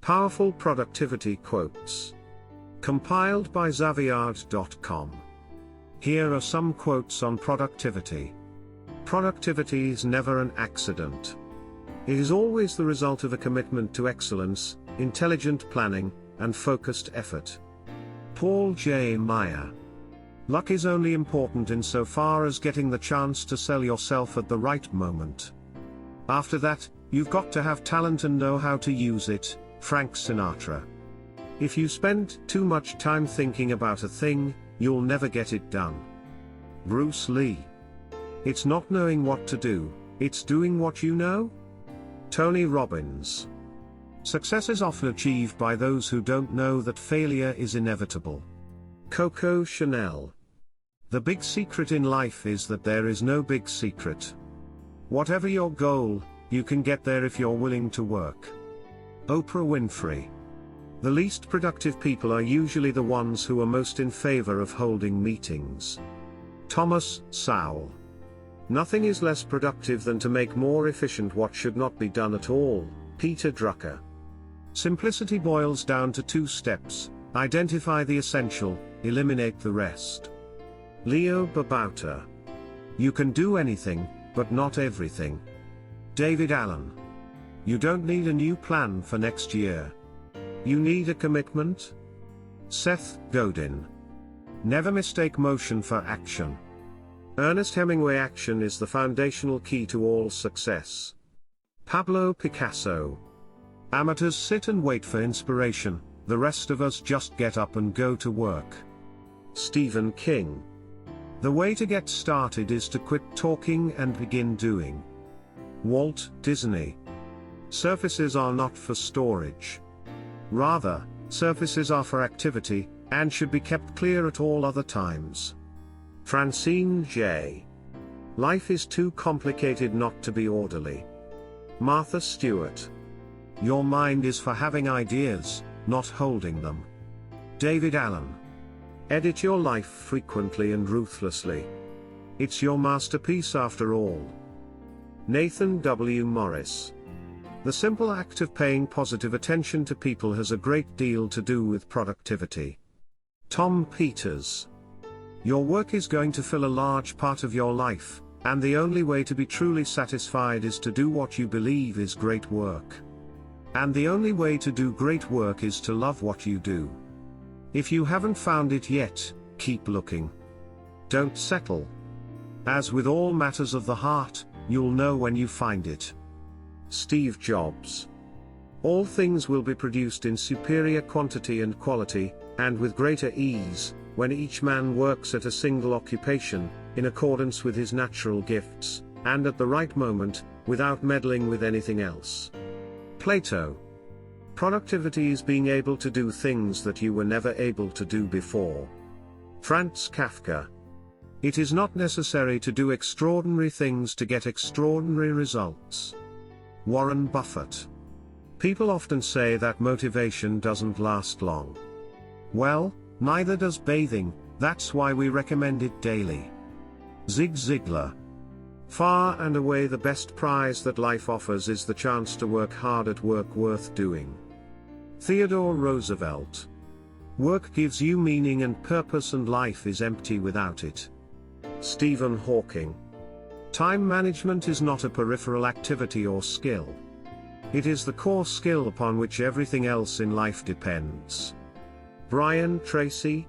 Powerful productivity quotes. Compiled by Zaviad.com. Here are some quotes on productivity. Productivity is never an accident. It is always the result of a commitment to excellence, intelligent planning, and focused effort. Paul J. Meyer. Luck is only important insofar as getting the chance to sell yourself at the right moment. After that, you've got to have talent and know how to use it. Frank Sinatra. If you spend too much time thinking about a thing, you'll never get it done. Bruce Lee. It's not knowing what to do, it's doing what you know. Tony Robbins. Success is often achieved by those who don't know that failure is inevitable. Coco Chanel. The big secret in life is that there is no big secret. Whatever your goal, you can get there if you're willing to work. Oprah Winfrey. The least productive people are usually the ones who are most in favor of holding meetings. Thomas Sowell. Nothing is less productive than to make more efficient what should not be done at all. Peter Drucker. Simplicity boils down to 2 steps: identify the essential, eliminate the rest. Leo Babauta. You can do anything, but not everything. David Allen. You don't need a new plan for next year. You need a commitment. Seth Godin. Never mistake motion for action. Ernest Hemingway. Action is the foundational key to all success. Pablo Picasso. Amateurs sit and wait for inspiration, the rest of us just get up and go to work. Stephen King. The way to get started is to quit talking and begin doing. Walt Disney. Surfaces are not for storage. Rather, surfaces are for activity, and should be kept clear at all other times. Francine J. Life is too complicated not to be orderly. Martha Stewart. Your mind is for having ideas, not holding them. David Allen. Edit your life frequently and ruthlessly. It's your masterpiece after all. Nathan W. Morris. The simple act of paying positive attention to people has a great deal to do with productivity. Tom Peters. Your work is going to fill a large part of your life, and the only way to be truly satisfied is to do what you believe is great work. And the only way to do great work is to love what you do. If you haven't found it yet, keep looking. Don't settle. As with all matters of the heart, you'll know when you find it. Steve Jobs. All things will be produced in superior quantity and quality, and with greater ease, when each man works at a single occupation, in accordance with his natural gifts, and at the right moment, without meddling with anything else. Plato. Productivity is being able to do things that you were never able to do before. Franz Kafka. It is not necessary to do extraordinary things to get extraordinary results. Warren Buffett. People often say that motivation doesn't last long. Well, neither does bathing, that's why we recommend it daily. Zig Ziglar. Far and away the best prize that life offers is the chance to work hard at work worth doing. Theodore Roosevelt. Work gives you meaning and purpose, and life is empty without it. Stephen Hawking. Time management is not a peripheral activity or skill. It is the core skill upon which everything else in life depends. Brian Tracy.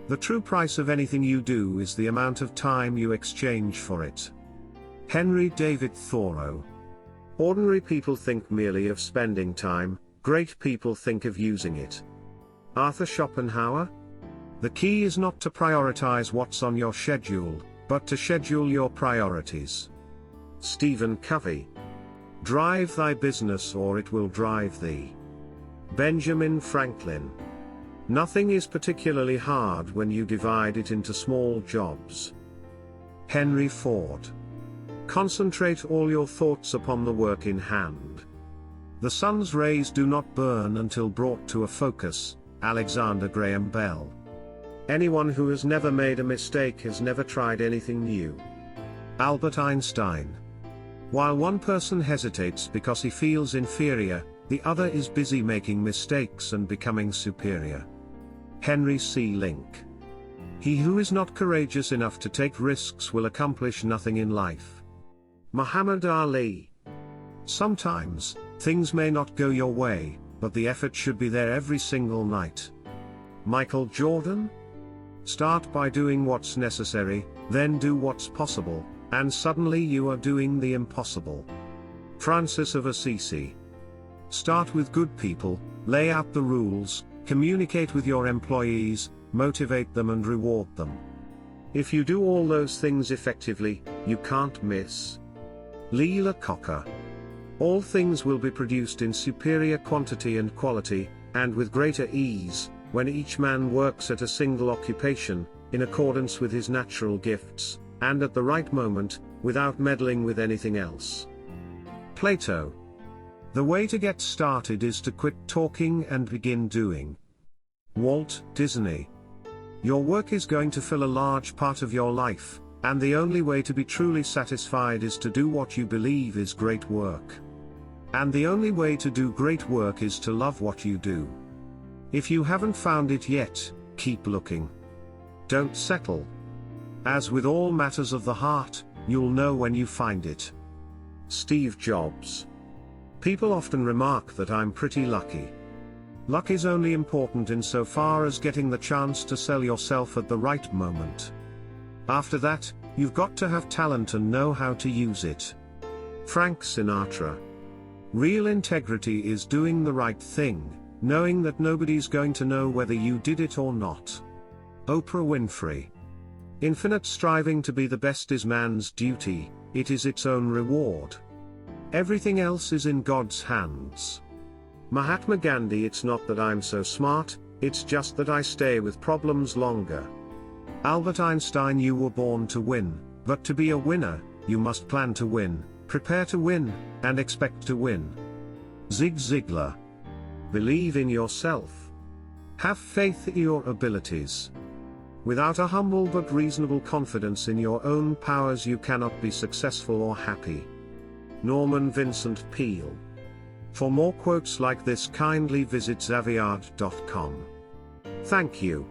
The true price of anything you do is the amount of time you exchange for it. Henry David Thoreau. Ordinary people think merely of spending time, great people think of using it. Arthur Schopenhauer. The key is not to prioritize what's on your schedule, but to schedule your priorities. Stephen Covey. Drive thy business or it will drive thee. Benjamin Franklin. Nothing is particularly hard when you divide it into small jobs. Henry Ford. Concentrate all your thoughts upon the work in hand. The sun's rays do not burn until brought to a focus. Alexander Graham Bell. Anyone who has never made a mistake has never tried anything new. Albert Einstein. While one person hesitates because he feels inferior, The other is busy making mistakes and becoming superior. Henry C. Link. He who is not courageous enough to take risks will accomplish nothing in life. Muhammad Ali. Sometimes, things may not go your way, but the effort should be there every single night. Michael Jordan. Start by doing what's necessary, then do what's possible, and suddenly you are doing the impossible. Francis of Assisi. Start with good people, lay out the rules, communicate with your employees, motivate them and reward them. If you do all those things effectively, you can't miss. Lee Lecoq. All things will be produced in superior quantity and quality, and with greater ease, when each man works at a single occupation, in accordance with his natural gifts, and at the right moment, without meddling with anything else. Plato. The way to get started is to quit talking and begin doing. Walt Disney. Your work is going to fill a large part of your life, and the only way to be truly satisfied is to do what you believe is great work. And the only way to do great work is to love what you do. If you haven't found it yet, keep looking. Don't settle. As with all matters of the heart, you'll know when you find it. Steve Jobs. People often remark that I'm pretty lucky. Luck is only important insofar as getting the chance to sell yourself at the right moment. After that, you've got to have talent and know how to use it. Frank Sinatra. Real integrity is doing the right thing, knowing that nobody's going to know whether you did it or not. Oprah Winfrey. Infinite striving to be the best is man's duty, it is its own reward. Everything else is in God's hands. Mahatma Gandhi. It's not that I'm so smart, it's just that I stay with problems longer. Albert Einstein. You were born to win, but to be a winner, you must plan to win, prepare to win, and expect to win. Zig Ziglar. Believe in yourself. Have faith in your abilities. Without a humble but reasonable confidence in your own powers, you cannot be successful or happy. Norman Vincent Peale. For more quotes like this, kindly visit Zaviad.com. Thank you.